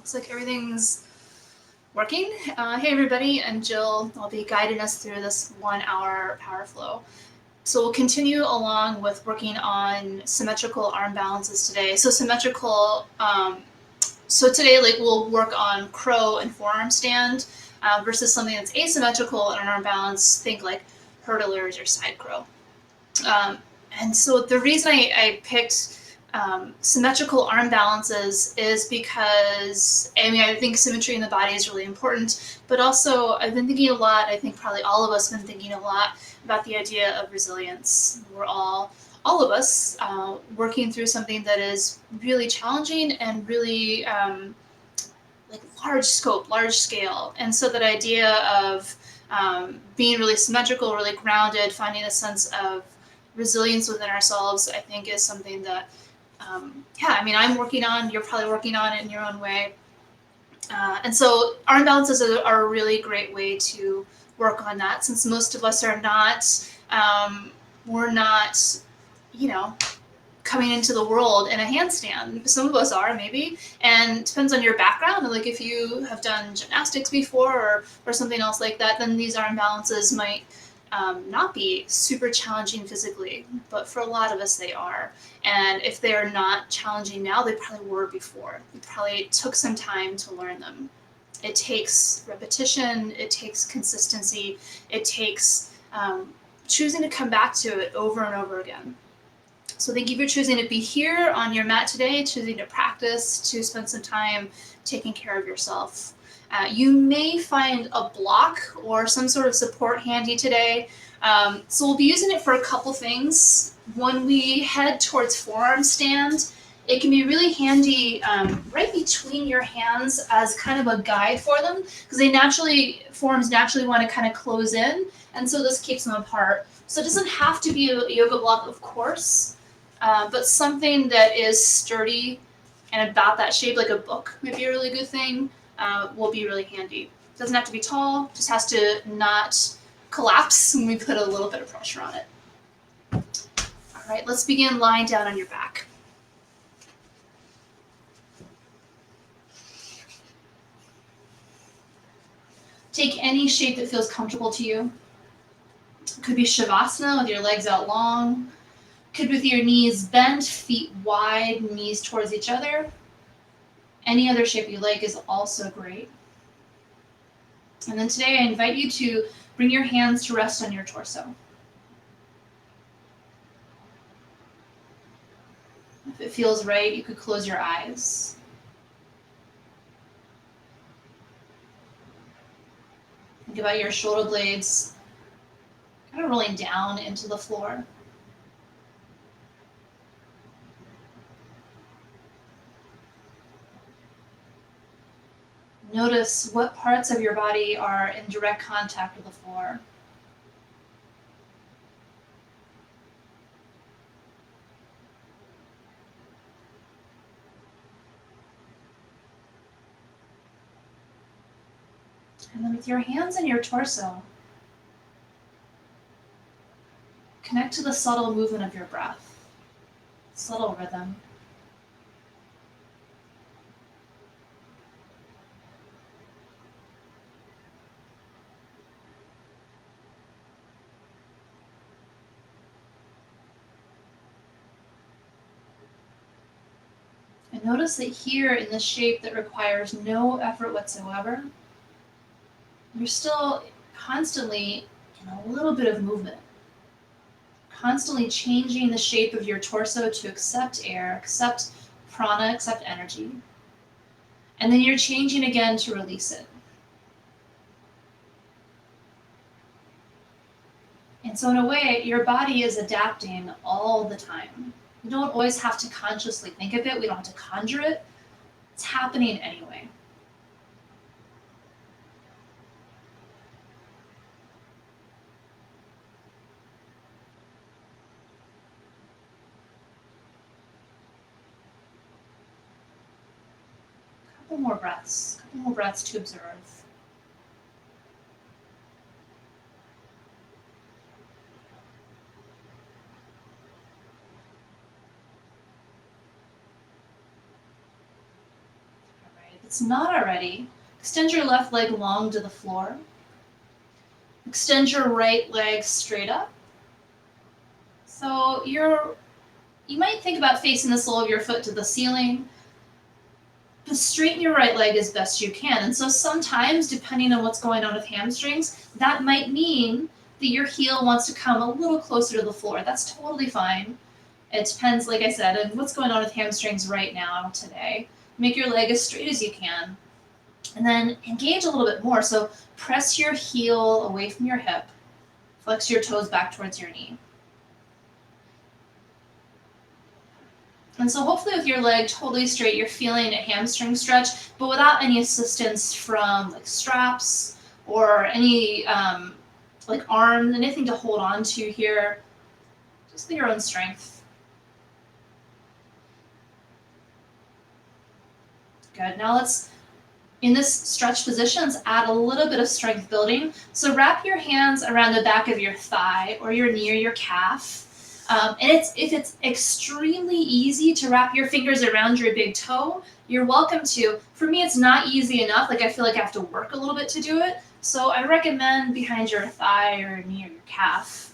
Looks like everything's working. Hey everybody, I'm Jill. I'll be guiding us through this 1 hour power flow. So we'll continue along with working on symmetrical arm balances today. So today we'll work on crow and forearm stand versus something that's asymmetrical in an arm balance. Think like hurdlers or side crow. And so the reason I picked symmetrical arm balances is because, I think symmetry in the body is really important, but also I've been thinking a lot, I think probably all of us have been thinking a lot about the idea of resilience. We're all of us, working through something that is really challenging and really large scope, large scale. And so that idea of being really symmetrical, really grounded, finding a sense of resilience within ourselves, I think is something that I'm working on, you're probably working on it in your own way. And so arm balances are a really great way to work on that, since most of us are not, we're not, coming into the world in a handstand. Some of us are, maybe, and it depends on your background. Like if you have done gymnastics before or something else like that, then these arm balances might not be super challenging physically, but for a lot of us they are. And if they're not challenging now, they probably were before. You probably took some time to learn them. It takes repetition, it takes consistency, it takes choosing to come back to it over and over again. So thank you for choosing to be here on your mat today, choosing to practice, to spend some time taking care of yourself. You may find a block or some sort of support handy today. So we'll be using it for a couple things. When we head towards forearm stand, it can be really handy right between your hands as kind of a guide for them, because forearms naturally want to kind of close in, and so this keeps them apart. So it doesn't have to be a yoga block, of course, but something that is sturdy and about that shape, like a book might be a really good thing, will be really handy. It doesn't have to be tall, just has to not collapse when we put a little bit of pressure on it. All right, let's begin lying down on your back. Take any shape that feels comfortable to you. It could be Shavasana with your legs out long. Could be with your knees bent, feet wide, knees towards each other. Any other shape you like is also great. And then today I invite you to bring your hands to rest on your torso. If it feels right, you could close your eyes. Think about your shoulder blades kind of rolling down into the floor. Notice what parts of your body are in direct contact with the floor. And then with your hands and your torso, connect to the subtle movement of your breath, subtle rhythm. And notice that here in this shape that requires no effort whatsoever, you're still constantly in a little bit of movement, constantly changing the shape of your torso to accept air, accept prana, accept energy. And then you're changing again to release it. And so in a way, your body is adapting all the time. You don't always have to consciously think of it. We don't have to conjure it. It's happening anyway. Couple more breaths to observe. it's not already, extend your left leg long to the floor. Extend your right leg straight up. So you might think about facing the sole of your foot to the ceiling, but straighten your right leg as best you can. And so sometimes, depending on what's going on with hamstrings, that might mean that your heel wants to come a little closer to the floor. That's totally fine. It depends, like I said, on what's going on with hamstrings right now, today. Make your leg as straight as you can. And then engage a little bit more. So press your heel away from your hip. Flex your toes back towards your knee. And so hopefully with your leg totally straight, you're feeling a hamstring stretch, but without any assistance from like straps or any like arms, anything to hold on to here. Just your own strength. Good. Now let's, in this stretch position, let's add a little bit of strength building. So wrap your hands around the back of your thigh or your knee or your calf. And if it's extremely easy to wrap your fingers around your big toe, you're welcome to. For me, it's not easy enough. Like I feel like I have to work a little bit to do it. So I recommend behind your thigh or knee or your calf.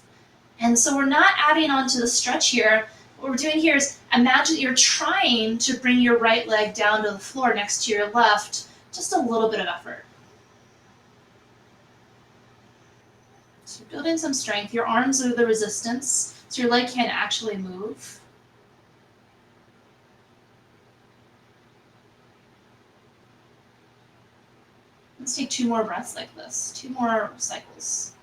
And so we're not adding on to the stretch here. What we're doing here is imagine you're trying to bring your right leg down to the floor next to your left. Just a little bit of effort. So you're building some strength. Your arms are the resistance. So your leg can't actually move. Let's take 2 more breaths like this, 2 more cycles.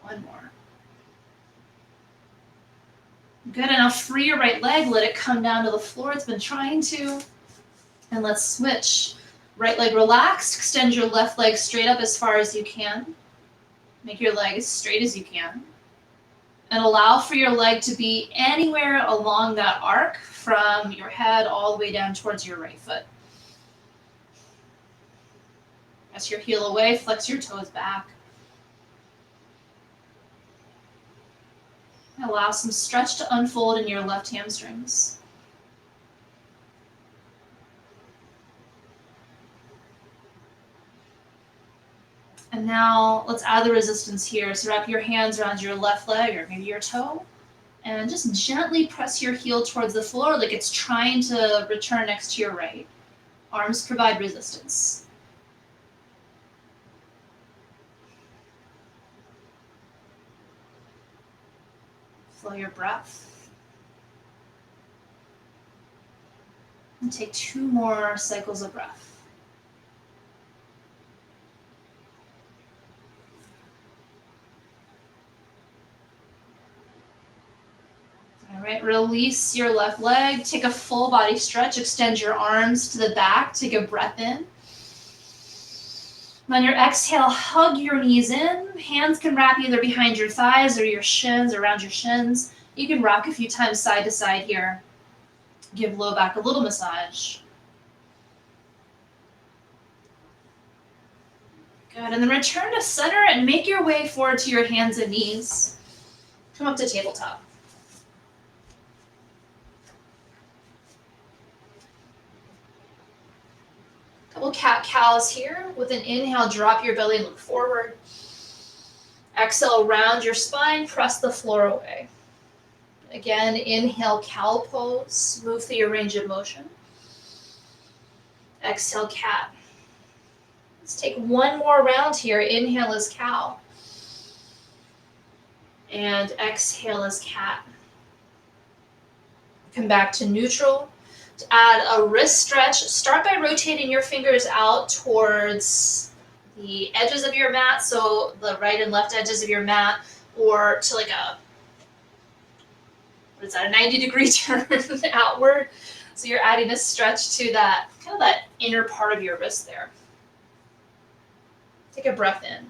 1 more. Good, and now free your right leg, let it come down to the floor. It's been trying to. And let's switch. Right leg relaxed, extend your left leg straight up as far as you can. Make your leg as straight as you can. And allow for your leg to be anywhere along that arc from your head all the way down towards your right foot. Press your heel away, flex your toes back. And allow some stretch to unfold in your left hamstrings. And now let's add the resistance here. So wrap your hands around your left leg or maybe your toe and just gently press your heel towards the floor like it's trying to return next to your right. Arms provide resistance. Flow your breath. And take 2 more cycles of breath. All right, release your left leg. Take a full body stretch. Extend your arms to the back. Take a breath in. On your exhale, hug your knees in. Hands can wrap either behind your thighs or your shins, around your shins. You can rock a few times side to side here. Give low back a little massage. Good, and then return to center and make your way forward to your hands and knees. Come up to tabletop. Couple cat-cows here. With an inhale, drop your belly and look forward. Exhale, round your spine, press the floor away. Again, inhale, cow pose. Move through your range of motion. Exhale, cat. Let's take 1 more round here. Inhale is cow. And exhale is cat. Come back to neutral. To add a wrist stretch, start by rotating your fingers out towards the edges of your mat, so the right and left edges of your mat, or to like a 90-degree turn outward. So you're adding a stretch to that, kind of that inner part of your wrist there. Take a breath in.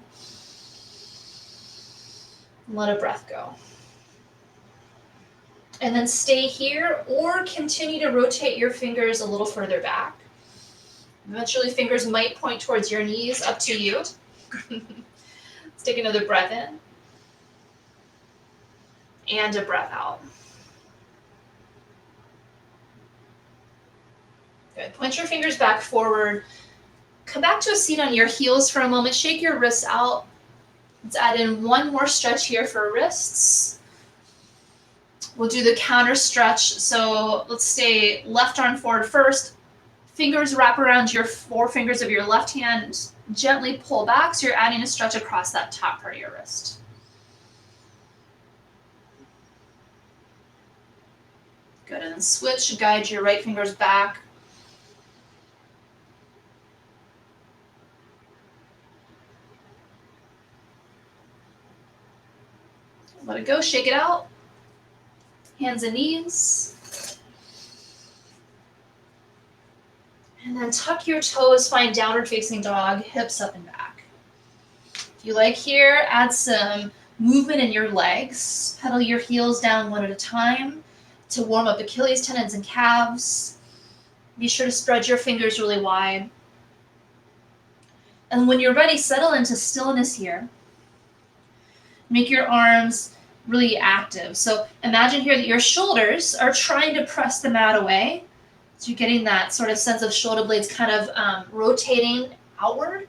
And let a breath go. And then stay here or continue to rotate your fingers a little further back. Eventually fingers might point towards your knees, up to you. Let's take another breath in. And a breath out. Good. Point your fingers back forward. Come back to a seat on your heels for a moment. Shake your wrists out. Let's add in one more stretch here for wrists. We'll do the counter stretch. So let's stay left arm forward first. Fingers wrap around your forefingers of your left hand. Gently pull back, so you're adding a stretch across that top part of your wrist. Good, and then switch, guide your right fingers back. Let it go, shake it out. Hands and knees. And then tuck your toes, find downward facing dog, hips up and back. If you like here, add some movement in your legs. Pedal your heels down one at a time to warm up Achilles tendons and calves. Be sure to spread your fingers really wide. And when you're ready, settle into stillness here. Make your arms really active. So imagine here that your shoulders are trying to press the mat away. So you're getting that sort of sense of shoulder blades kind of rotating outward.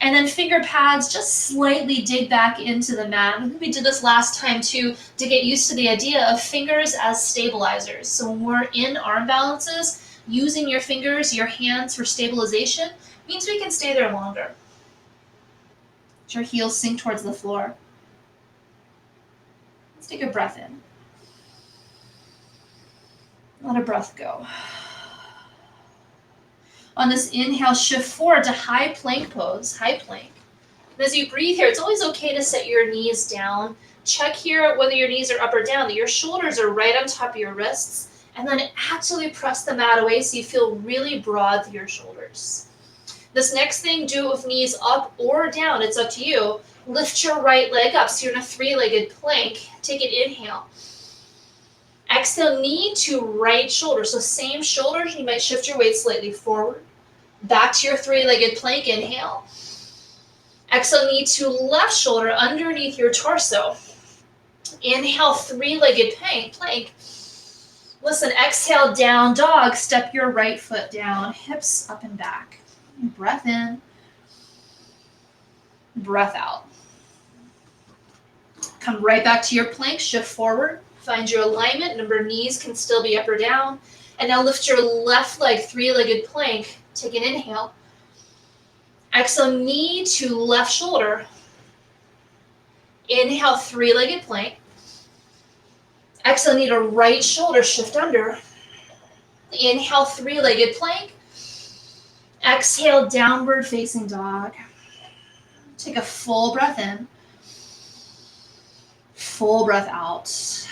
And then finger pads just slightly dig back into the mat. I think we did this last time too, to get used to the idea of fingers as stabilizers. So when we're in arm balances, using your fingers, your hands for stabilization means we can stay there longer. Let your heels sink towards the floor. Let's take a breath in. Let a breath go. On this inhale, shift forward to high plank pose, high plank. And as you breathe here, it's always okay to set your knees down. Check here whether your knees are up or down, that your shoulders are right on top of your wrists, and then actively press the mat away so you feel really broad through your shoulders. This next thing, do it with knees up or down, it's up to you. Lift your right leg up, so you're in a three-legged plank. Take an inhale. Exhale, knee to right shoulder. So same shoulders, you might shift your weight slightly forward. Back to your three-legged plank, inhale. Exhale, knee to left shoulder underneath your torso. Inhale, three-legged plank. Listen, exhale, down dog. Step your right foot down, hips up and back. Breath in. Breath out. Come right back to your plank, shift forward. Find your alignment. Remember, knees can still be up or down. And now lift your left leg, three-legged plank. Take an inhale. Exhale, knee to left shoulder. Inhale, three-legged plank. Exhale, knee to right shoulder, shift under. Inhale, three-legged plank. Exhale, downward facing dog. Take a full breath in. Full breath out.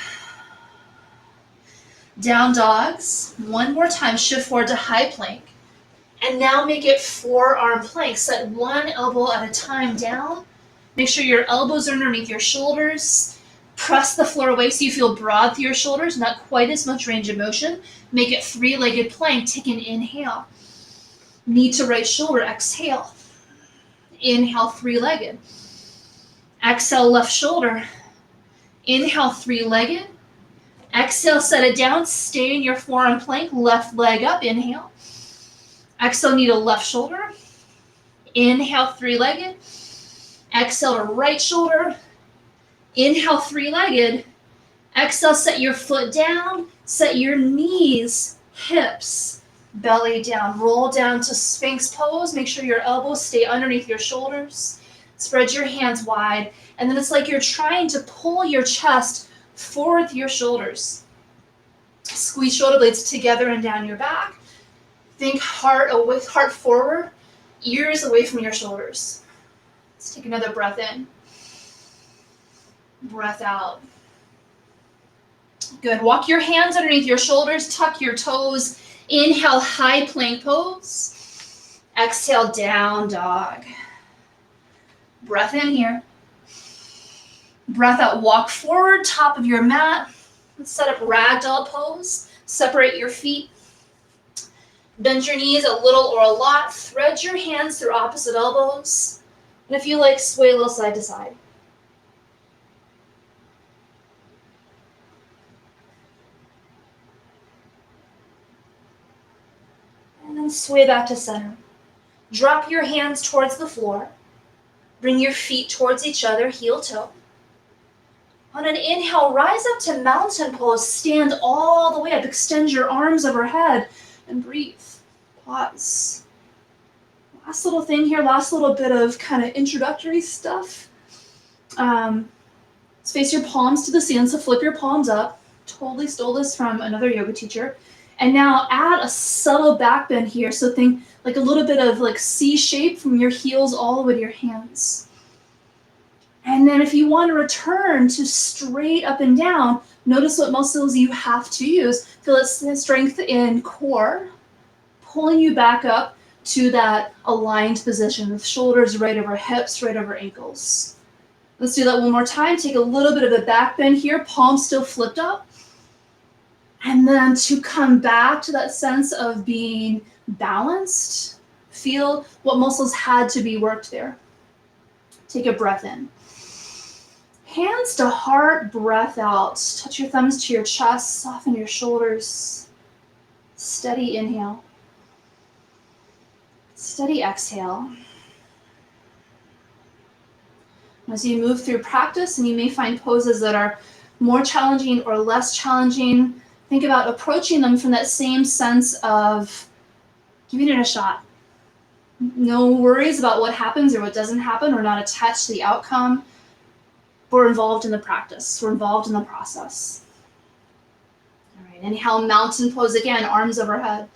Down dogs. One more time, shift forward to high plank. And now make it forearm plank. Set one elbow at a time down. Make sure your elbows are underneath your shoulders. Press the floor away so you feel broad through your shoulders, not quite as much range of motion. Make it three-legged plank. Take an inhale. Knee to right shoulder, exhale. Inhale, three-legged. Exhale, left shoulder. Inhale, three-legged. Exhale, set it down. Stay in your forearm plank. Left leg up, inhale. Exhale, knee to left shoulder. Inhale, three-legged. Exhale to right shoulder. Inhale, three-legged. Exhale, set your foot down. Set your knees, hips, belly down. Roll down to Sphinx pose. Make sure your elbows stay underneath your shoulders. Spread your hands wide. And then it's like you're trying to pull your chest forward with your shoulders. Squeeze shoulder blades together and down your back. Think heart away, heart forward, ears away from your shoulders. Let's take another breath in. Breath out. Good. Walk your hands underneath your shoulders. Tuck your toes. Inhale, high plank pose. Exhale, down dog. Breath in here. Breath out. Walk forward, top of your mat. Let's set up ragdoll pose. Separate your feet. Bend your knees a little or a lot. Thread your hands through opposite elbows. And if you like, sway a little side to side. and sway back to center. Drop your hands towards the floor. Bring your feet towards each other, heel toe. On an inhale, rise up to mountain pose. Stand all the way up. Extend your arms overhead and breathe. Pause. Last little thing here, last little bit of kind of introductory stuff. Space your palms to the ceiling, so flip your palms up. Totally stole this from another yoga teacher. And now add a subtle back bend here. So think like a little bit of like C shape from your heels all the way to your hands. And then if you want to return to straight up and down, notice what muscles you have to use. Feel its strength in core, pulling you back up to that aligned position with shoulders right over hips, right over ankles. Let's do that one more time. Take a little bit of a back bend here, palms still flipped up. And then to come back to that sense of being balanced, feel what muscles had to be worked there. Take a breath in. Hands to heart, breath out. Touch your thumbs to your chest, soften your shoulders. Steady inhale. Steady exhale. As you move through practice, and you may find poses that are more challenging or less challenging, think about approaching them from that same sense of giving it a shot. No worries about what happens or what doesn't happen. We're not attached to the outcome. We're involved in the practice. We're involved in the process. All right, inhale, mountain pose again, arms overhead.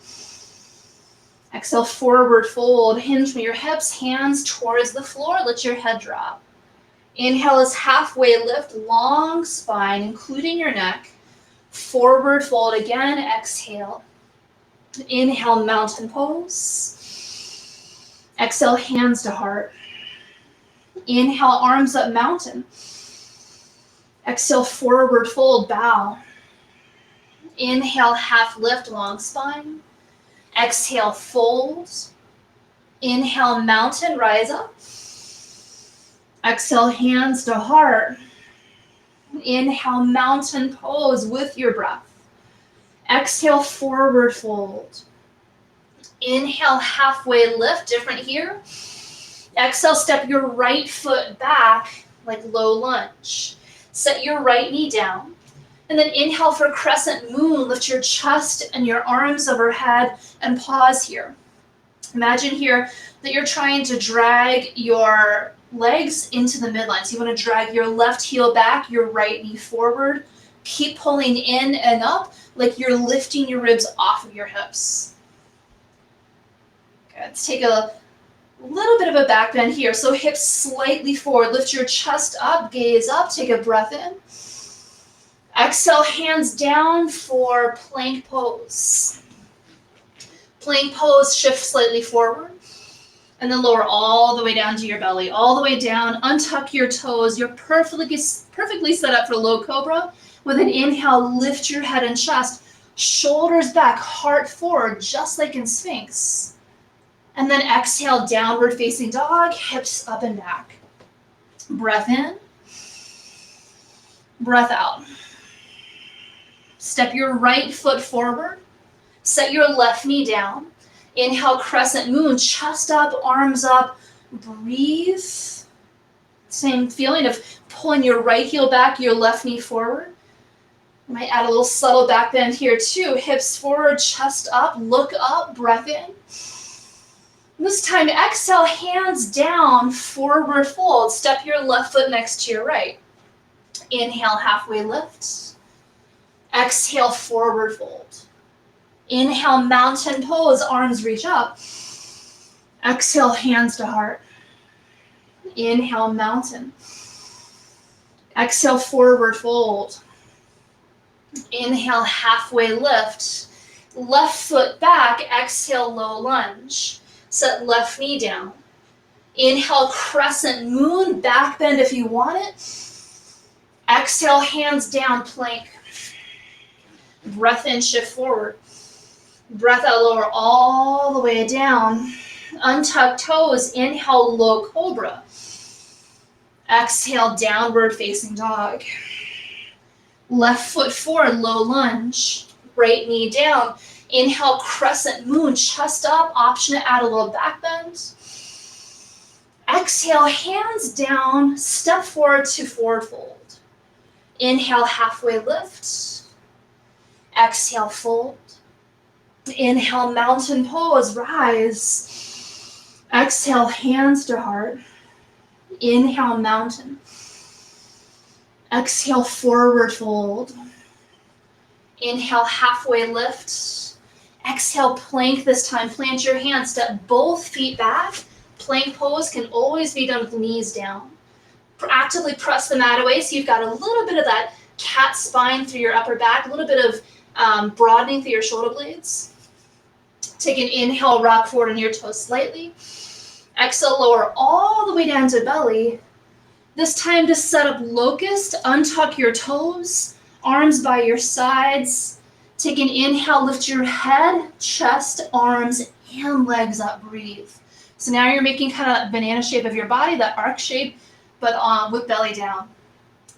Exhale, forward fold, hinge from your hips, hands towards the floor, let your head drop. Inhale is halfway lift, long spine, including your neck. Forward fold again, exhale. Inhale, mountain pose. Exhale, hands to heart. Inhale, arms up, mountain. Exhale, forward fold, bow. Inhale, half lift, long spine. Exhale, fold. Inhale, mountain, rise up. Exhale, hands to heart. Inhale, mountain pose with your breath. Exhale, forward fold. Inhale, halfway lift, different here. Exhale, step your right foot back like low lunge. Set your right knee down. And then inhale for crescent moon. Lift your chest and your arms overhead and pause here. Imagine here that you're trying to drag your legs into the midline. So you want to drag your left heel back, your right knee forward. Keep pulling in and up like you're lifting your ribs off of your hips. Okay, let's take a little bit of a back bend here. So hips slightly forward. Lift your chest up, gaze up, take a breath in. Exhale, hands down for plank pose. Plank pose, shift slightly forward. And then lower all the way down to your belly, all the way down. Untuck your toes. You're perfectly set up for low cobra. With an inhale, lift your head and chest. Shoulders back, heart forward, just like in Sphinx. And then exhale, downward facing dog, hips up and back. Breath in. Breath out. Step your right foot forward. Set your left knee down. Inhale, crescent moon, chest up, arms up, breathe. Same feeling of pulling your right heel back, your left knee forward. You might add a little subtle back bend here too. Hips forward, chest up, look up, breath in. This time, exhale, hands down, forward fold. Step your left foot next to your right. Inhale, halfway lift. Exhale, forward fold. Inhale, mountain pose, arms reach up. Exhale, hands to heart. Inhale, mountain. Exhale, forward fold. Inhale, halfway lift. Left foot back, exhale, low lunge. Set left knee down. Inhale, crescent moon, back bend if you want it. Exhale, hands down, plank. Breath in, shift forward. Breath out, lower all the way down. Untuck toes, inhale, low cobra. Exhale, downward facing dog. Left foot forward, low lunge. Right knee down. Inhale, crescent moon, chest up, option to add a little back bend. Exhale, hands down, step forward to forward fold. Inhale, halfway lift. Exhale, fold. Inhale, mountain pose, rise. Exhale, hands to heart. Inhale, mountain. Exhale, forward fold. Inhale, halfway lift. Exhale, plank this time. Plant your hands, step both feet back. Plank pose can always be done with knees down. Actively press the mat away so you've got a little bit of that cat spine through your upper back, a little bit of broadening through your shoulder blades. Take an inhale, rock forward on your toes slightly. Exhale, lower all the way down to belly. This time to set up locust, untuck your toes, arms by your sides. Take an inhale, lift your head, chest, arms, and legs up, breathe. So now you're making kind of that banana shape of your body, that arc shape, but with belly down.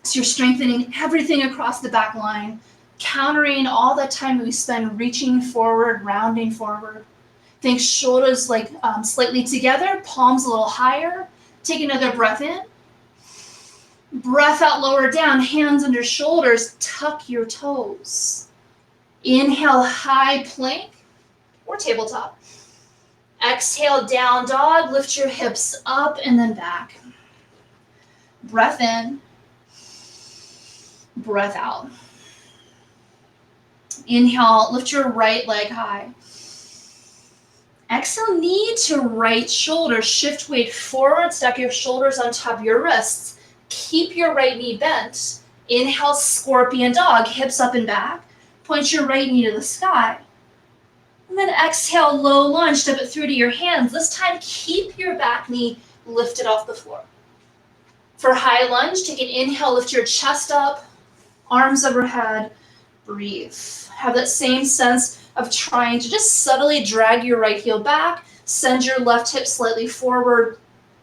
So you're strengthening everything across the back line, countering all that time we spend reaching forward, rounding forward. Think shoulders like slightly together, palms a little higher. Take another breath in. Breath out, lower down, hands under shoulders, tuck your toes. Inhale, high plank or tabletop. Exhale, down dog, lift your hips up and then back. Breath in, breath out. Inhale, lift your right leg high. Exhale, knee to right shoulder, shift weight forward, stack your shoulders on top of your wrists. Keep your right knee bent. Inhale, scorpion dog, hips up and back. Point your right knee to the sky. And then exhale, low lunge, step it through to your hands. This time, keep your back knee lifted off the floor. For high lunge, take an inhale, lift your chest up, arms overhead, breathe. Have that same sense of trying to just subtly drag your right heel back, send your left hip slightly forward.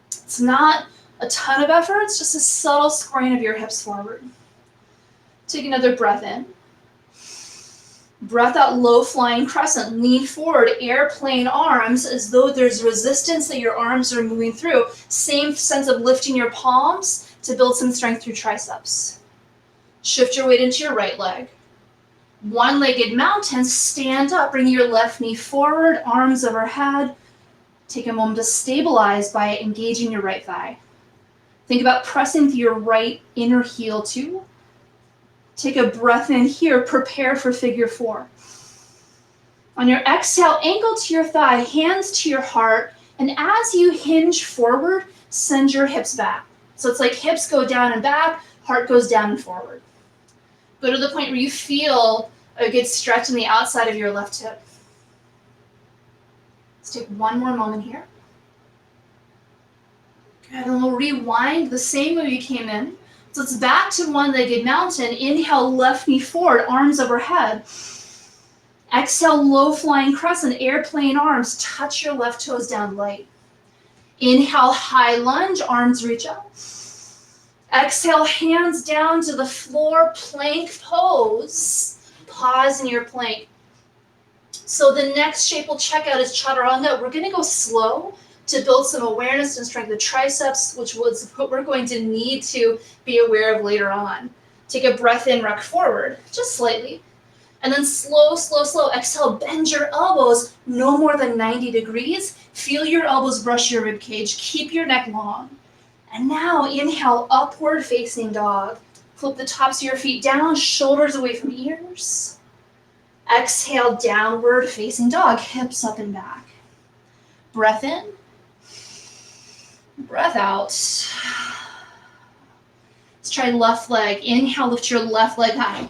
It's not a ton of effort, it's just a subtle scrunching of your hips forward. Take another breath in. Breath out, low flying crescent. Lean forward, airplane arms as though there's resistance that your arms are moving through. Same sense of lifting your palms to build some strength through triceps. Shift your weight into your right leg. One-legged mountain, stand up, bring your left knee forward, arms overhead. Take a moment to stabilize by engaging your right thigh. Think about pressing through your right inner heel too. Take a breath in here, prepare for figure four. On your exhale, ankle to your thigh, hands to your heart, and as you hinge forward, send your hips back. So it's like hips go down and back, heart goes down and forward. Go to the point where you feel a good stretch in the outside of your left hip. Let's take one more moment here. Good, and we'll rewind the same way we came in. So it's back to one-legged mountain. Inhale, left knee forward, arms overhead. Exhale, low flying crescent, airplane arms. Touch your left toes down light. Inhale, high lunge, arms reach up. Exhale, hands down to the floor, plank pose. Pause in your plank. So the next shape we'll check out is chaturanga. We're going to go slow to build some awareness and strength of triceps, which was what we're going to need to be aware of later on. Take a breath in, rock forward, just slightly. And then slow, slow, slow. Exhale, bend your elbows no more than 90 degrees. Feel your elbows brush your rib cage. Keep your neck long. And now inhale, upward facing dog. Flip the tops of your feet down, shoulders away from ears. Exhale, downward facing dog, hips up and back. Breath in. Breath out. Let's try left leg. Inhale, lift your left leg high.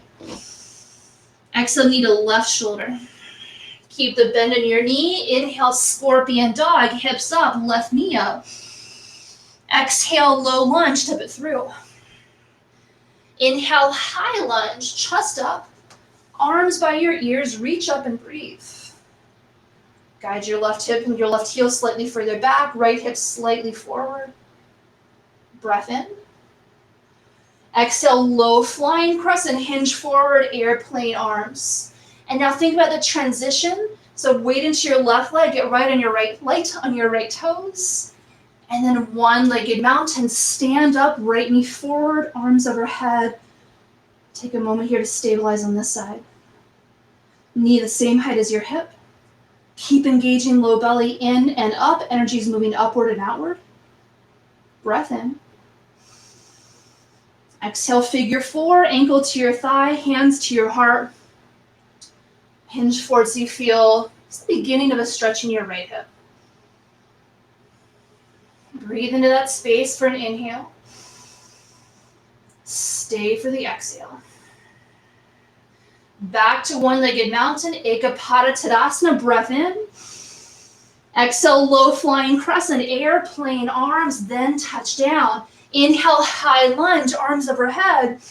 Exhale, knee to left shoulder. Keep the bend in your knee. Inhale, scorpion dog, hips up, left knee up. Exhale, low lunge, step it through. Inhale, high lunge, chest up. Arms by your ears, reach up and breathe. Guide your left hip and your left heel slightly further back, right hip slightly forward. Breath in. Exhale, low flying crescent, hinge forward, airplane arms. And now think about the transition. So weight into your left leg, get right on your right toes. And then one-legged mountain, stand up, right knee forward, arms overhead. Take a moment here to stabilize on this side. Knee the same height as your hip. Keep engaging low belly in and up. Energy is moving upward and outward. Breath in. Exhale, figure four, ankle to your thigh, hands to your heart. Hinge forward so you feel just the beginning of a stretch in your right hip. Breathe into that space for an inhale. Stay for the exhale. Back to one-legged mountain, Ekapada Tadasana, breath in. Exhale, low flying crescent, airplane arms, then touch down. Inhale, high lunge, arms overhead.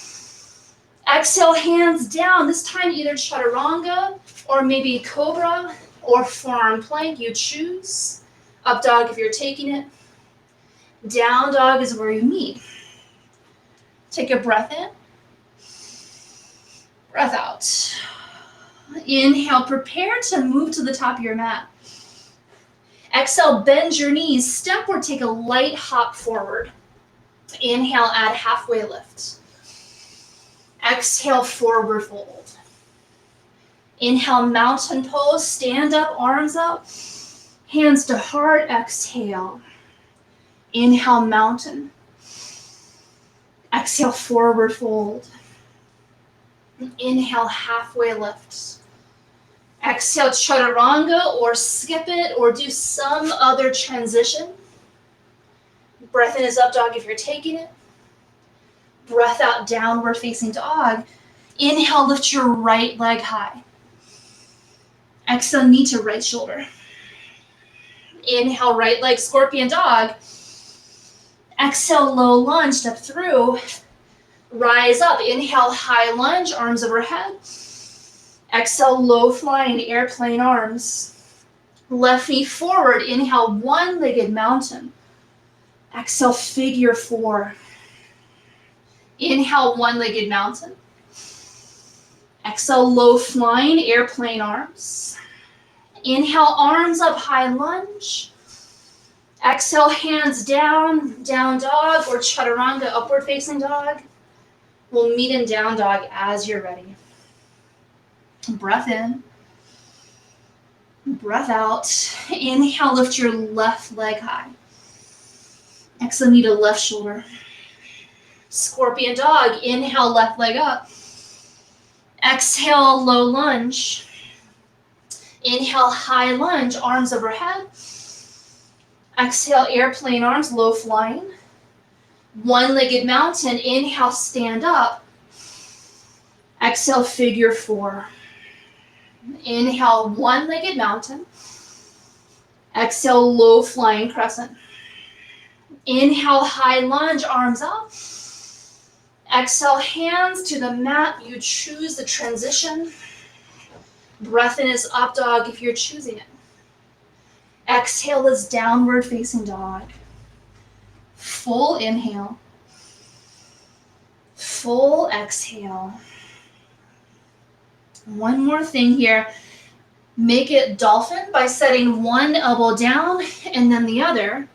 Exhale, hands down. This time either chaturanga or maybe cobra or forearm plank, you choose. Up dog if you're taking it. Down dog is where you meet. Take a breath in. Breath out. Inhale, prepare to move to the top of your mat. Exhale, bend your knees, step or take a light hop forward. Inhale, add halfway lift. Exhale, forward fold. Inhale, mountain pose, stand up, arms up, hands to heart, exhale. Inhale, mountain. Exhale, forward fold. Inhale, halfway lift. Exhale, chaturanga or skip it or do some other transition. Breath in is up dog if you're taking it. Breath out, downward facing dog. Inhale, lift your right leg high. Exhale, knee to right shoulder. Inhale, right leg, scorpion dog. Exhale, low lunge, step through. Rise up, inhale, high lunge, arms overhead. Exhale, low flying, airplane arms. Left knee forward, inhale, one-legged mountain. Exhale, figure four. Inhale, one-legged mountain. Exhale, low flying, airplane arms. Inhale, arms up, high lunge. Exhale, hands down, down dog or chaturanga, upward facing dog. We'll meet in down dog as you're ready. Breath in. Breath out. Inhale, lift your left leg high. Exhale, knee to left shoulder. Scorpion dog, inhale, left leg up. Exhale, low lunge. Inhale, high lunge, arms overhead. Exhale, airplane arms, low flying. One-legged mountain, inhale, stand up. Exhale, figure four. Inhale, one-legged mountain. Exhale, low flying crescent. Inhale, high lunge, arms up. Exhale, hands to the mat. You choose the transition. Breath in is up dog if you're choosing it. Exhale is downward facing dog. Full inhale. Full exhale. One more thing here. Make it dolphin by setting one elbow down and then the other.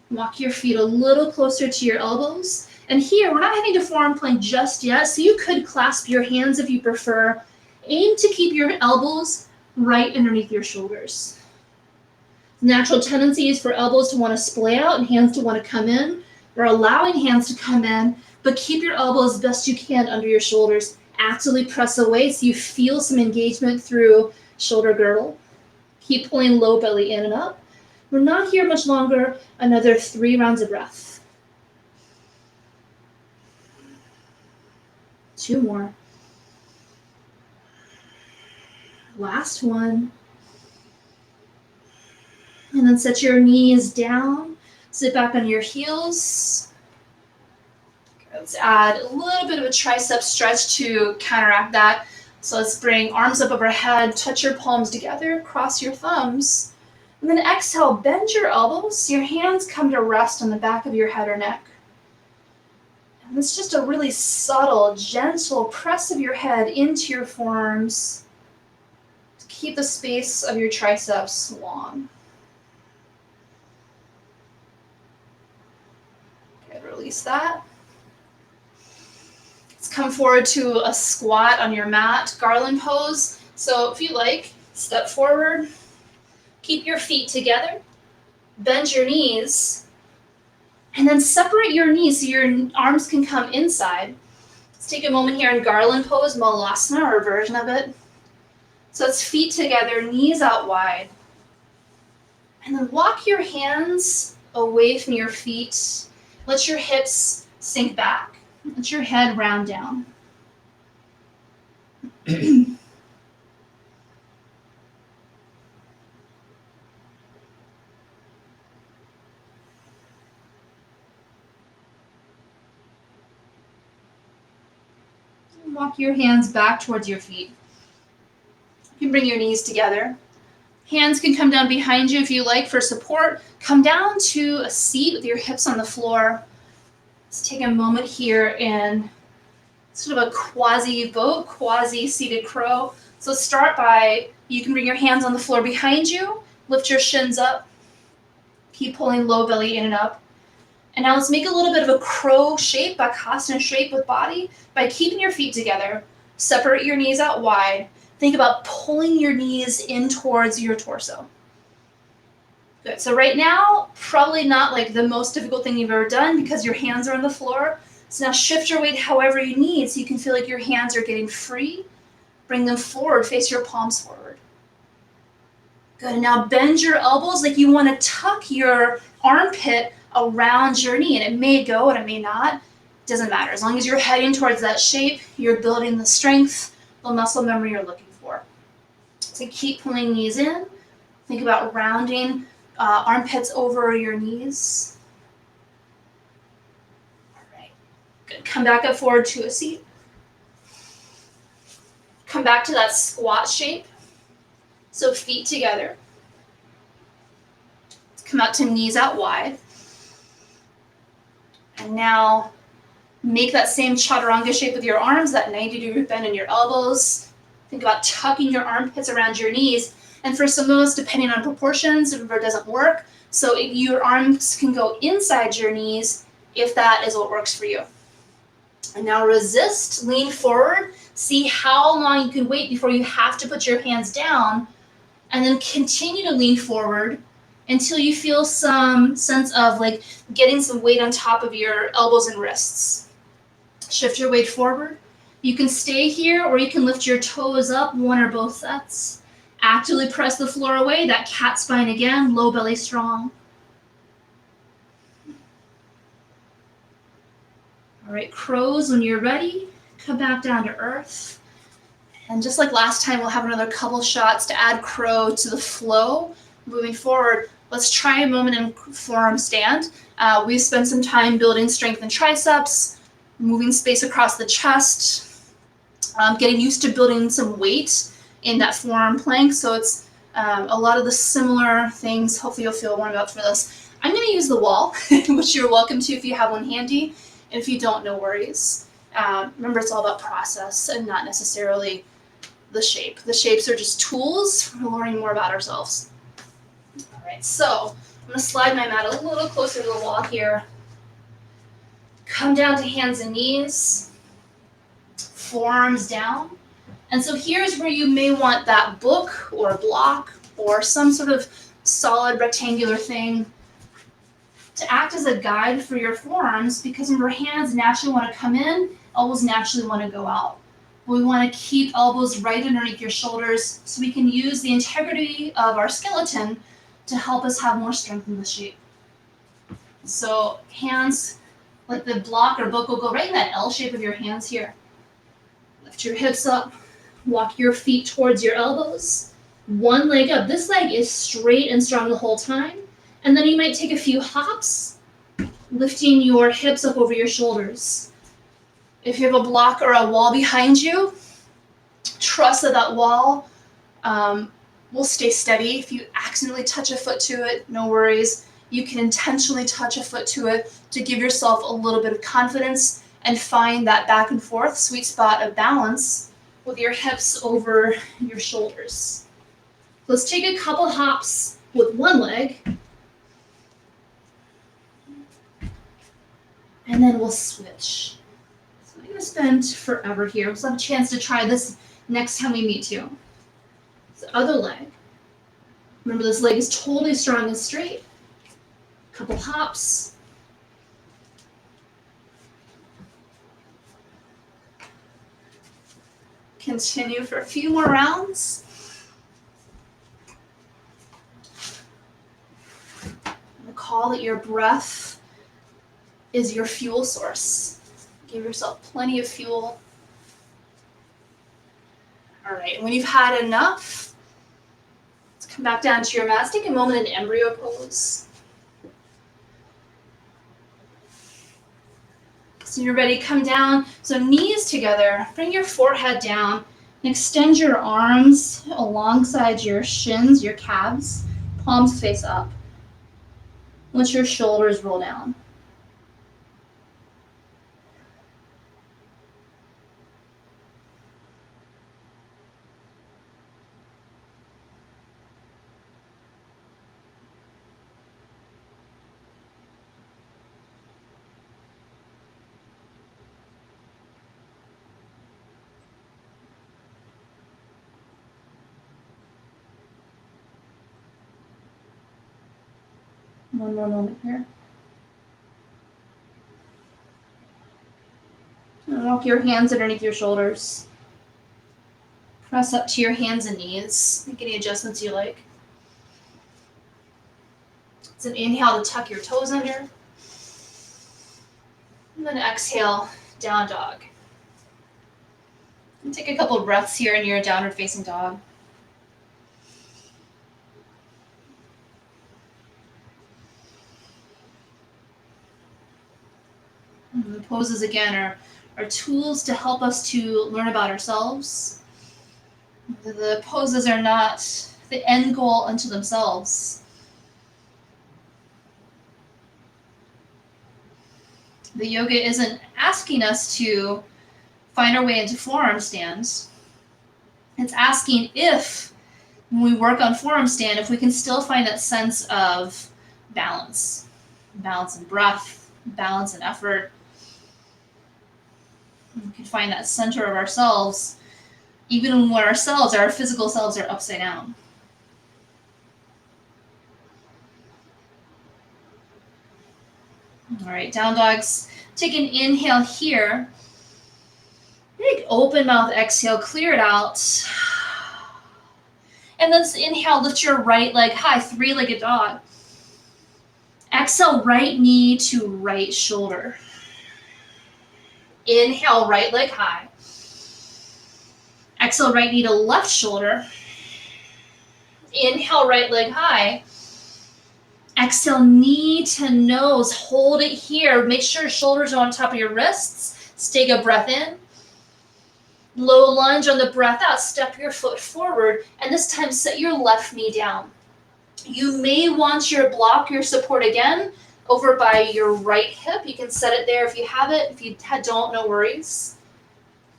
Walk your feet a little closer to your elbows. And here, we're not heading to forearm plank just yet, so you could clasp your hands if you prefer. Aim to keep your elbows right underneath your shoulders. Natural tendency is for elbows to want to splay out and hands to want to come in. We're allowing hands to come in, but keep your elbows as best you can under your shoulders. Actively press away so you feel some engagement through shoulder girdle. Keep pulling low belly in and up. We're not here much longer. Another 3 rounds of breath. 2 more. Last one. And then set your knees down. Sit back on your heels. Let's add a little bit of a tricep stretch to counteract that. So let's bring arms up overhead, touch your palms together, cross your thumbs. And then exhale, bend your elbows so your hands come to rest on the back of your head or neck. And it's just a really subtle, gentle press of your head into your forearms. keep the space of your triceps long. Okay, release that. Let's come forward to a squat on your mat, garland pose. So if you like, step forward, keep your feet together, bend your knees, and then separate your knees so your arms can come inside. Let's take a moment here in garland pose, malasana, or a version of it. So it's feet together, knees out wide. And then walk your hands away from your feet. Let your hips sink back. Let your head round down. Walk your hands back towards your feet. You can bring your knees together. Hands can come down behind you if you like for support. Come down to a seat with your hips on the floor. Let's take a moment here in sort of a quasi-boat, quasi-seated crow. So start by, you can bring your hands on the floor behind you, lift your shins up, keep pulling low belly in and up. And now let's make a little bit of a crow shape, bakasana shape with body by keeping your feet together. Separate your knees out wide. Think about pulling your knees in towards your torso. Good. So right now, probably not like the most difficult thing you've ever done because your hands are on the floor. So now shift your weight however you need so you can feel like your hands are getting free. Bring them forward, face your palms forward. Good. And now bend your elbows like you want to tuck your armpit around your knee. And it may go and it may not. Doesn't matter. As long as you're heading towards that shape, you're building the strength, the muscle memory you're looking for. So keep pulling knees in. Think about rounding armpits over your knees. All right. Good. Come back up forward to a seat. Come back to that squat shape. So feet together. Come out to knees out wide. And now make that same chaturanga shape with your arms, that 90-degree bend in your elbows. Think about tucking your armpits around your knees. And for some of us, depending on proportions, it doesn't work. So your arms can go inside your knees if that is what works for you. And now resist, lean forward. See how long you can wait before you have to put your hands down. And then continue to lean forward until you feel some sense of like getting some weight on top of your elbows and wrists. Shift your weight forward. You can stay here or you can lift your toes up, one or both sets. Actively press the floor away, that cat spine again, low belly strong. All right, crows, when you're ready, come back down to earth. And just like last time, we'll have another couple shots to add crow to the flow. Moving forward, let's try a moment in forearm stand. We've spent some time building strength in triceps, moving space across the chest, getting used to building some weight in that forearm plank. So it's a lot of the similar things. Hopefully you'll feel warmed up for this. I'm going to use the wall, which you're welcome to if you have one handy. And if you don't, no worries. Remember, it's all about process and not necessarily the shape. The shapes are just tools for learning more about ourselves. All right, so I'm going to slide my mat a little closer to the wall here. Come down to hands and knees, forearms down. And so here's where you may want that book or block or some sort of solid rectangular thing to act as a guide for your forearms, because remember, hands naturally want to come in, elbows naturally want to go out. We want to keep elbows right underneath your shoulders so we can use the integrity of our skeleton to help us have more strength in the shape. So hands, like the block or book, will go right in that L shape of your hands here. Lift your hips up, walk your feet towards your elbows, one leg up. This leg is straight and strong the whole time. And then you might take a few hops, lifting your hips up over your shoulders. If you have a block or a wall behind you, trust that that wall will stay steady. If you accidentally touch a foot to it, no worries. You can intentionally touch a foot to it to give yourself a little bit of confidence and find that back and forth sweet spot of balance with your hips over your shoulders. Let's take a couple hops with one leg. And then we'll switch. So I'm going to spend forever here. We'll have a chance to try this next time we meet too. So other leg. Remember, this leg is totally strong and straight. Couple hops. Continue for a few more rounds. Recall that your breath is your fuel source. Give yourself plenty of fuel. All right, when you've had enough, let's come back down to your mat. Take a moment in embryo pose. So you're ready, come down. So knees together, bring your forehead down, and extend your arms alongside your shins, your calves, palms face up. Let your shoulders roll down. One more moment here. And walk your hands underneath your shoulders. Press up to your hands and knees. Make any adjustments you like. It's an inhale to tuck your toes under. And then exhale, down dog. And take a couple of breaths here in your downward facing dog. And the poses again are tools to help us to learn about ourselves. The poses are not the end goal unto themselves. The yoga isn't asking us to find our way into forearm stands. It's asking if, when we work on forearm stand, if we can still find that sense of balance. Balance in breath, balance in effort. We can find that center of ourselves, even when our physical selves are upside down. All right, down dogs. Take an inhale here. Big open mouth exhale, clear it out. And then inhale, lift your right leg high, three-legged dog. Exhale, right knee to right shoulder. Inhale, right leg high. Exhale, right knee to left shoulder. Inhale, right leg high. Exhale, knee to nose. Hold it here. Make sure shoulders are on top of your wrists. Let's take a breath in. Low lunge on the breath out. Step your foot forward. And this time, set your left knee down. You may want to block your support again over by your right hip. You can set it there if you have it. If you don't, no worries.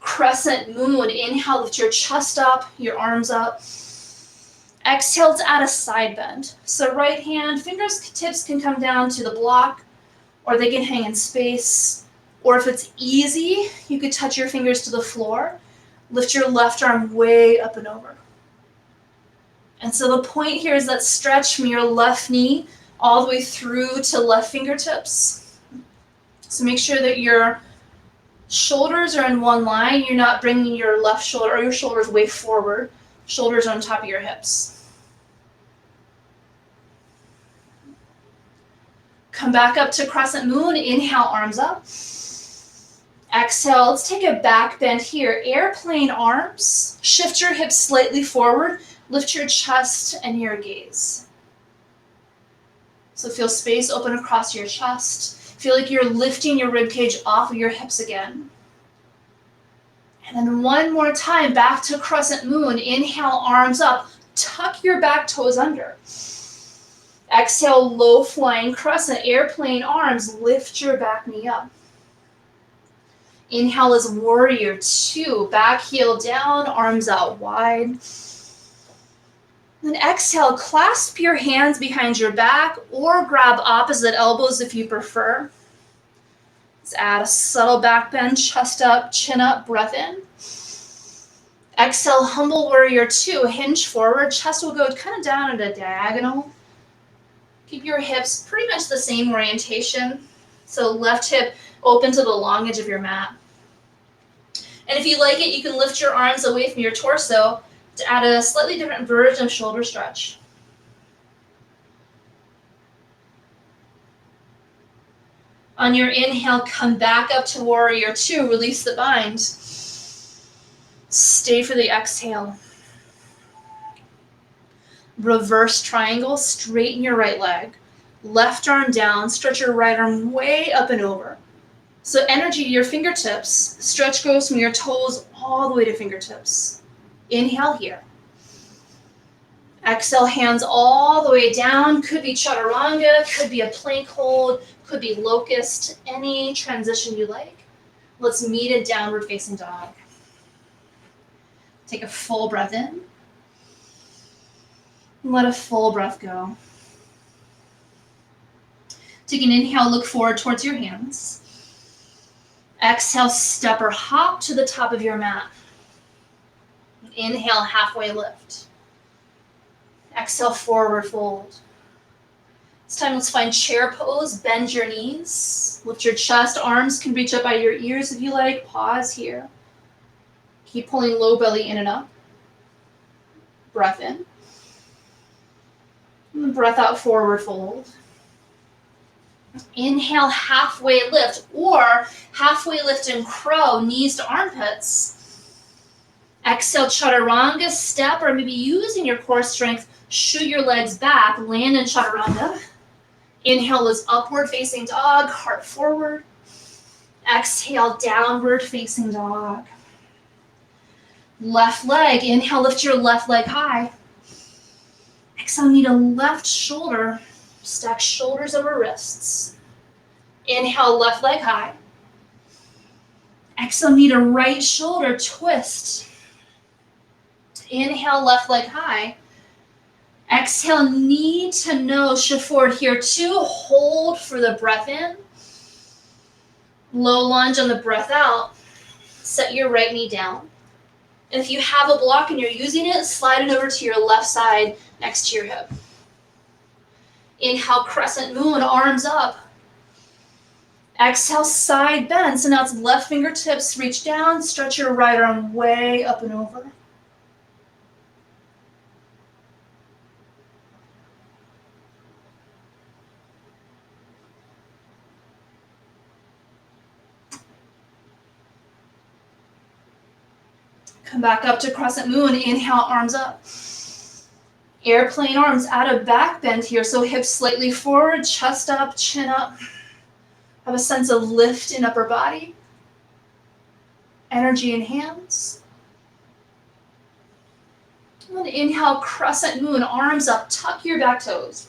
Crescent moon. Inhale, lift your chest up, your arms up. Exhale to add a side bend. So right hand, fingertips can come down to the block, or they can hang in space. Or if it's easy, you could touch your fingers to the floor. Lift your left arm way up and over. And so the point here is that stretch from your left knee all the way through to left fingertips. So make sure that your shoulders are in one line. You're not bringing your left shoulder or your shoulders way forward. Shoulders on top of your hips. Come back up to crescent moon. Inhale, arms up. Exhale, let's take a back bend here. Airplane arms. Shift your hips slightly forward. Lift your chest and your gaze. So feel space open across your chest. Feel like you're lifting your ribcage off of your hips again. And then one more time, back to crescent moon. Inhale, arms up. Tuck your back toes under. Exhale, low flying crescent. Airplane arms. Lift your back knee up. Inhale is warrior two. Back heel down, arms out wide. Then exhale, clasp your hands behind your back or grab opposite elbows if you prefer. Let's add a subtle back bend, chest up, chin up, breath in. Exhale, humble warrior two, hinge forward, chest will go kind of down at a diagonal. Keep your hips pretty much the same orientation. So left hip open to the long edge of your mat. And if you like it, you can lift your arms away from your torso to add a slightly different version of shoulder stretch. On your inhale, come back up to warrior two, release the bind. Stay for the exhale. Reverse triangle, straighten your right leg. Left arm down, stretch your right arm way up and over. So energy to your fingertips. Stretch goes from your toes all the way to fingertips. Inhale here. Exhale, hands all the way down. Could be chaturanga, could be a plank hold, could be locust, any transition you like. Let's meet in downward facing dog. Take a full breath in. Let a full breath go. Take an inhale, look forward towards your hands. Exhale, step or hop to the top of your mat. Inhale, halfway lift. Exhale, forward fold. This time, let's find chair pose. Bend your knees. Lift your chest. Arms can reach up by your ears if you like. Pause here. Keep pulling low belly in and up. Breath in. And breath out, forward fold. Inhale, halfway lift, or halfway lift in crow, knees to armpits. Exhale, chaturanga, step, or maybe using your core strength, shoot your legs back, land in chaturanga. Inhale is upward facing dog, heart forward. Exhale, downward facing dog. Left leg, inhale, lift your left leg high. Exhale, knee to left shoulder, stack shoulders over wrists. Inhale, left leg high. Exhale, knee to right shoulder, twist. Inhale, left leg high. Exhale, knee to nose, shift forward here too. Hold for the breath in. Low lunge on the breath out. Set your right knee down. And if you have a block and you're using it, slide it over to your left side next to your hip. Inhale, crescent moon, arms up. Exhale, side bend. So now it's left fingertips reach down, stretch your right arm way up and over. Come back up to crescent moon. Inhale, arms up. Airplane arms, add a back bend here. So hips slightly forward, chest up, chin up. Have a sense of lift in upper body. Energy in hands. And inhale, crescent moon, arms up, tuck your back toes.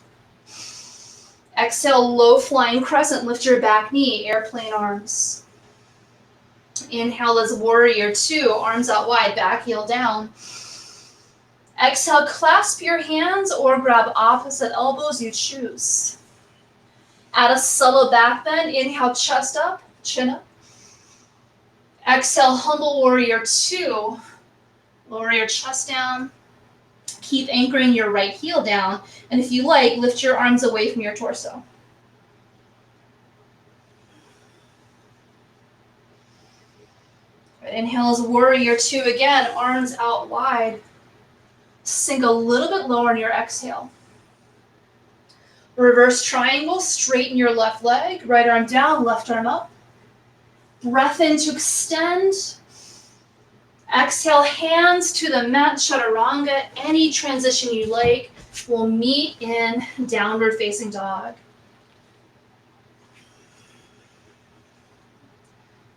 Exhale, low flying crescent, lift your back knee, airplane arms. Inhale as warrior two, arms out wide, back heel down. Exhale, clasp your hands or grab opposite elbows, you choose. Add a subtle back bend, inhale, chest up, chin up. Exhale, humble warrior two, lower your chest down. Keep anchoring your right heel down, and if you like, lift your arms away from your torso. Inhale as warrior two again, arms out wide. Sink a little bit lower on your exhale. Reverse triangle, straighten your left leg, right arm down, left arm up. Breath in to extend. Exhale, hands to the mat, chaturanga. Any transition you like. We'll meet in downward facing dog.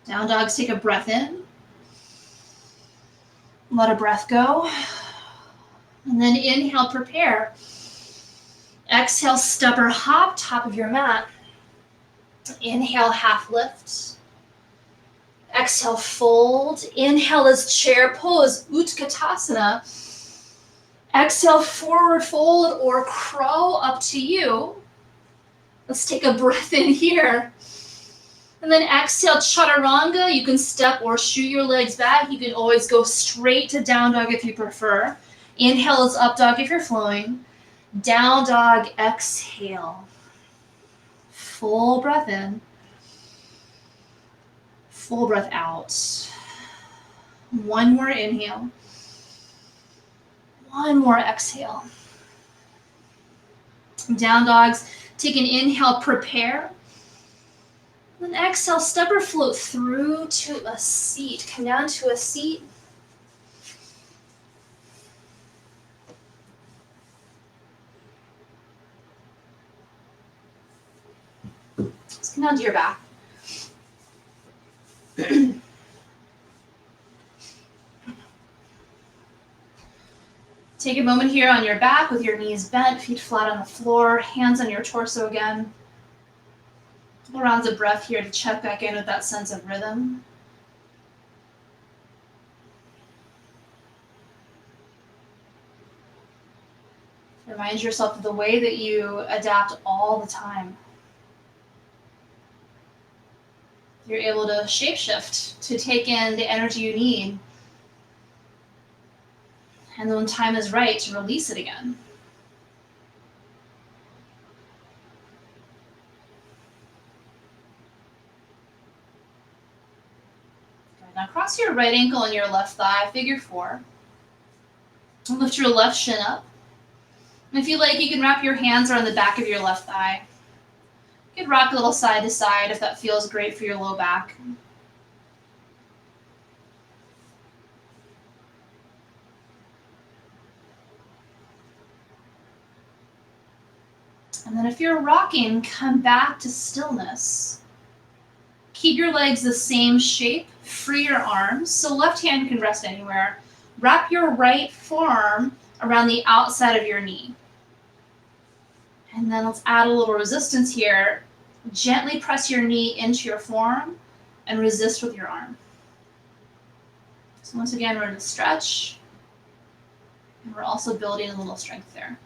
Down dogs, take a breath in. Let a breath go. And then inhale, prepare. Exhale, step or hop, top of your mat. Inhale, half lift. Exhale, fold. Inhale as chair pose, Utkatasana. Exhale, forward fold or crow, up to you. Let's take a breath in here. And then exhale, chaturanga. You can step or shoot your legs back. You can always go straight to down dog if you prefer. Inhale is up dog if you're flowing. Down dog, exhale. Full breath in. Full breath out. One more inhale. One more exhale. Down dogs, take an inhale, prepare. Then exhale, step or float through to a seat. Come down to a seat. Let's come down to your back. Take a moment here on your back with your knees bent, feet flat on the floor, hands on your torso again. Couple rounds of breath here to check back in with that sense of rhythm. Remind yourself of the way that you adapt all the time. You're able to shapeshift, to take in the energy you need, and then when time is right, to release it again. Good. Now cross your right ankle and your left thigh, figure four. And lift your left shin up. And if you like, you can wrap your hands around the back of your left thigh. You can rock a little side to side if that feels great for your low back. And then if you're rocking, come back to stillness. Keep your legs the same shape, free your arms, so left hand can rest anywhere. Wrap your right forearm around the outside of your knee. And then let's add a little resistance here. Gently press your knee into your forearm and resist with your arm. So once again, we're going to stretch, and we're also building a little strength there.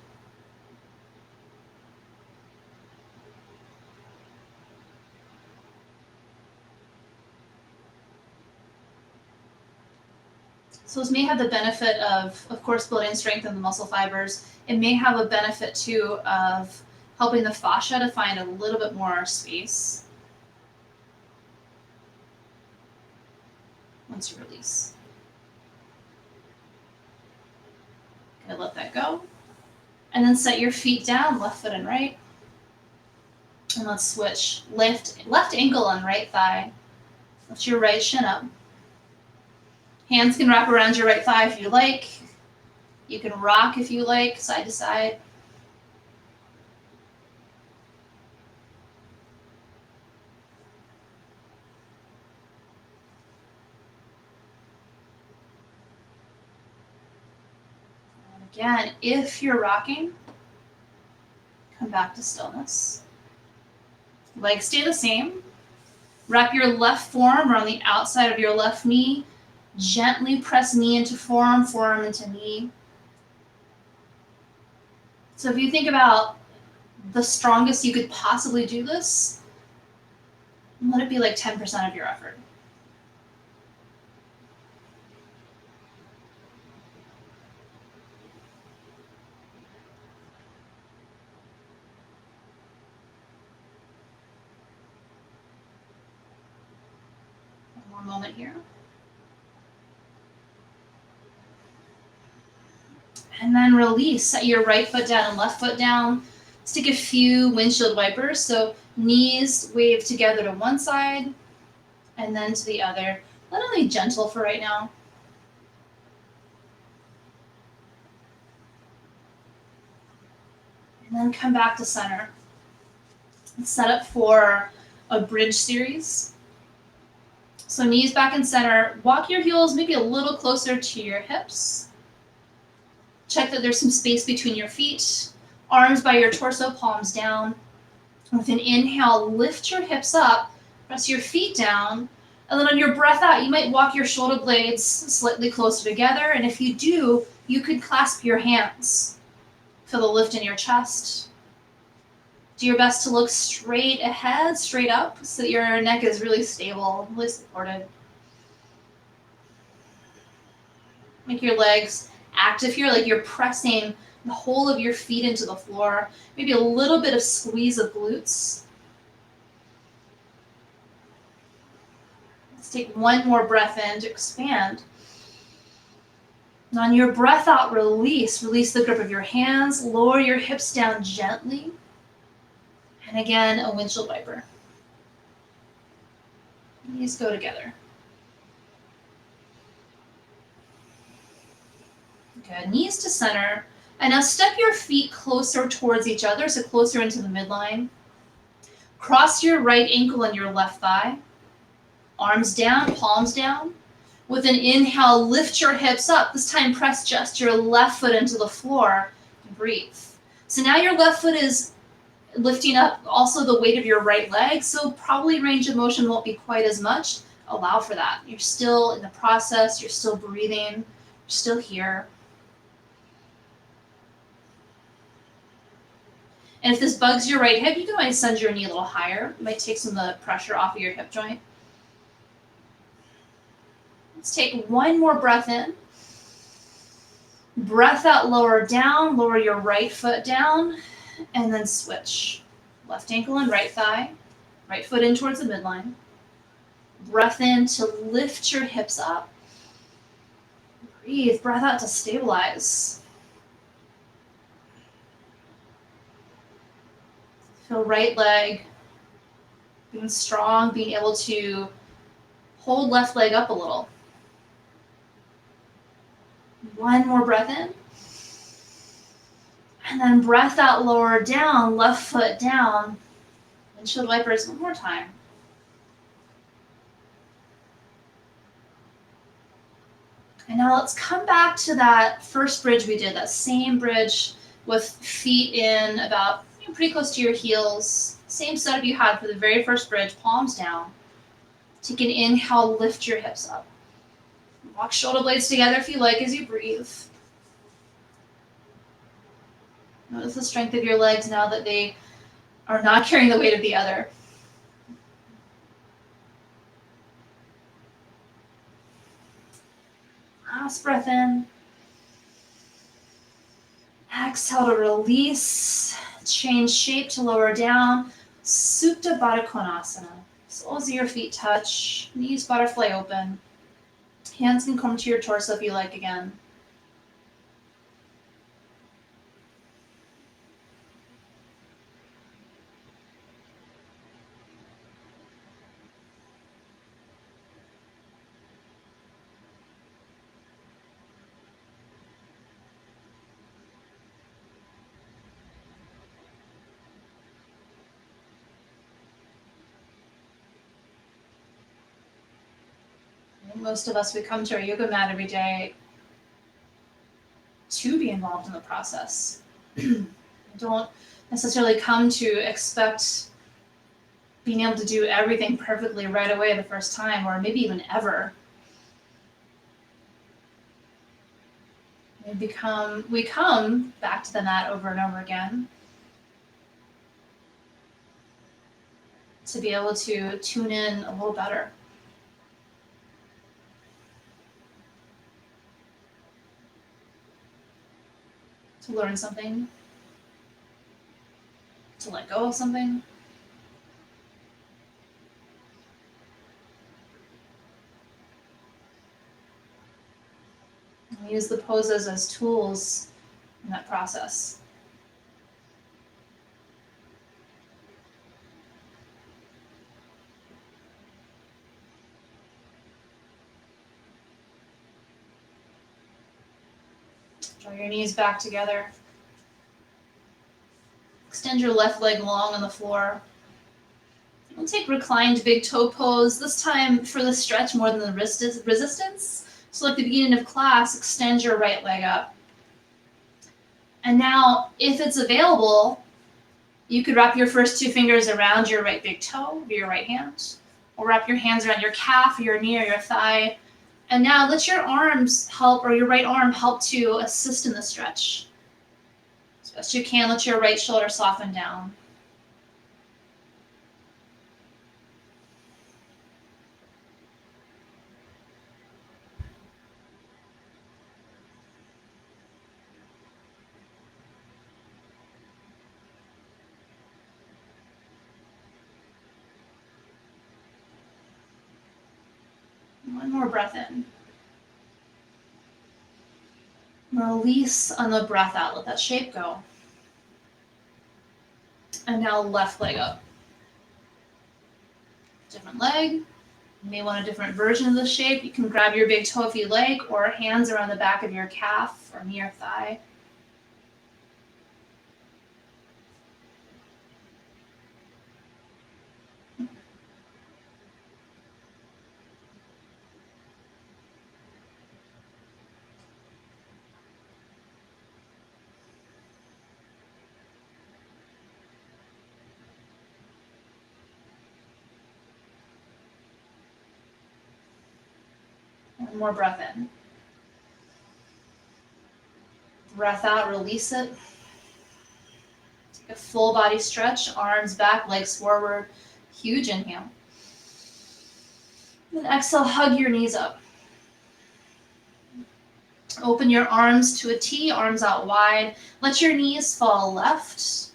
So this may have the benefit of course, building strength in the muscle fibers. It may have a benefit too of helping the fascia to find a little bit more space once you release. Gonna let that go. And then set your feet down, left foot and right. And let's switch. Lift left ankle on right thigh. Lift your right shin up. Hands can wrap around your right thigh if you like. You can rock if you like, side to side. And again, if you're rocking, come back to stillness. Legs stay the same. Wrap your left forearm around the outside of your left knee. Gently press knee into forearm, forearm into knee. So if you think about the strongest you could possibly do this, let it be like 10% of your effort. One more moment here. And then release. Set your right foot down and left foot down. Stick a few windshield wipers. So knees wave together to one side and then to the other. Let them be gentle for right now. And then come back to center. Set up for a bridge series. So knees back in center. Walk your heels maybe a little closer to your hips. Check that there's some space between your feet. Arms by your torso, palms down. With an inhale, lift your hips up, press your feet down, and then on your breath out, you might walk your shoulder blades slightly closer together, and if you do, You could clasp your hands. Feel the lift in your chest. Do your best to look straight ahead, straight up, so that your neck is really stable, really supported. Make your legs active here, like you're pressing the whole of your feet into the floor. Maybe a little bit of squeeze of glutes. Let's take one more breath in to expand. And on your breath out, release. Release the grip of your hands. Lower your hips down gently. And again, a windshield wiper. These go together. Good. Knees to center. And now step your feet closer towards each other, so closer into the midline. Cross your right ankle and your left thigh. Arms down, palms down. With an inhale, lift your hips up. This time, press just your left foot into the floor and breathe. So now your left foot is lifting up also the weight of your right leg, so probably range of motion won't be quite as much. Allow for that. You're still in the process. You're still breathing. You're still here. And if this bugs your right hip, you can always send your knee a little higher. It might take some of the pressure off of your hip joint. Let's take one more breath in. Breath out, lower down. Lower your right foot down. And then switch. Left ankle and right thigh. Right foot in towards the midline. Breath in to lift your hips up. Breathe. Breath out to stabilize. Feel right leg being strong, being able to hold left leg up a little. One more breath in. And then breath out, lower down, left foot down. Windshield wipers one more time. And now let's come back to that first bridge we did, that same bridge with feet in about pretty close to your heels. Same setup you had for the very first bridge, palms down. Take an inhale, lift your hips up. Walk shoulder blades together if you like as you breathe. Notice the strength of your legs now that they are not carrying the weight of the other. Last breath in. Exhale to release. Change shape to lower down. Supta Baddha Konasana. Soles of your feet touch. Knees butterfly open. Hands can come to your torso if you like again. Most of us, we come to our yoga mat every day to be involved in the process. Don't necessarily come to expect being able to do everything perfectly right away the first time, or maybe even ever. We come back to the mat over and over again to be able to tune in a little better. To learn something, to let go of something. We use the poses as tools in that process. Draw your knees back together. Extend your left leg long on the floor. We'll take reclined big toe pose. This time for the stretch more than the resistance. So like the beginning of class, extend your right leg up. And now, if it's available, you could wrap your first two fingers around your right big toe of your right hand, or wrap your hands around your calf, your knee, or your thigh, And now let your arms help, or your right arm help to assist in the stretch. As best you can, let your right shoulder soften down. One more breath in. Release on the breath out. Let that shape go. And now left leg up. Different leg. You may want a different version of the shape. You can grab your big toe if you like, or hands around the back of your calf or knee or thigh. One more breath in. Breath out, release it. Take a full body stretch, arms back, legs forward. Huge inhale. Then exhale, hug your knees up. Open your arms to a T, arms out wide. Let your knees fall left.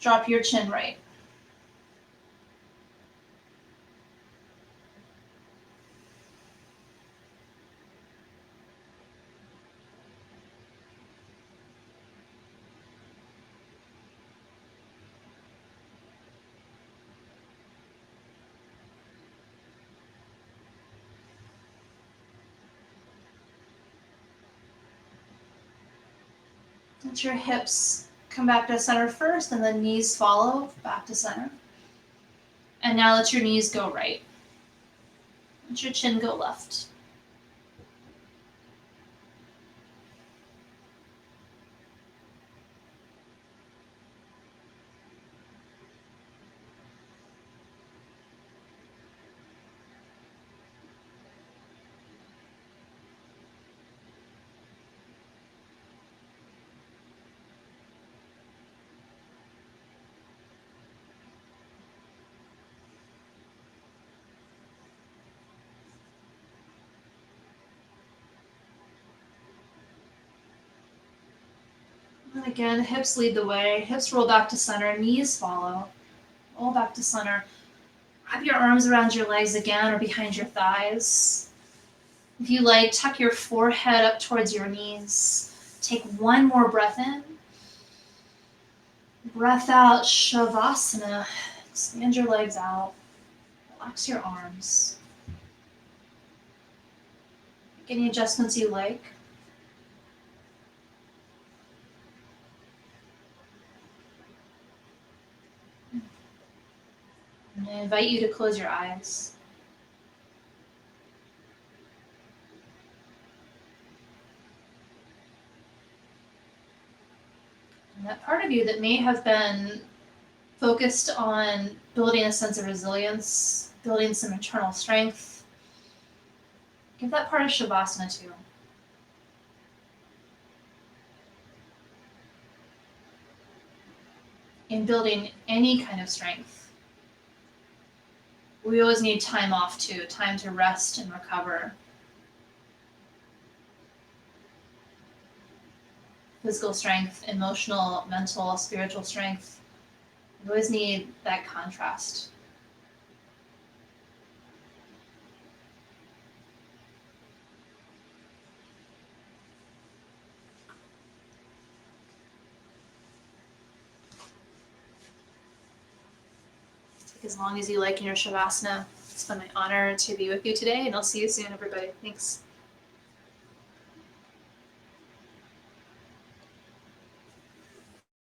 Drop your chin right. Let your hips come back to center first, and then knees follow back to center. And now let your knees go right. Let your chin go left. And again, hips lead the way. Hips roll back to center, knees follow. Roll back to center. Wrap your arms around your legs again or behind your thighs. If you like, tuck your forehead up towards your knees. Take one more breath in. Breath out, Shavasana. Expand your legs out. Relax your arms. Make any adjustments you like. And I invite you to close your eyes. And that part of you that may have been focused on building a sense of resilience, building some internal strength, give that part of Shavasana too. In building any kind of strength, we always need time off too, time to rest and recover. Physical strength, emotional, mental, spiritual strength. We always need that contrast. Take as long as you like in your Shavasana. It's been my honor to be with you today, and I'll see you soon, everybody. Thanks.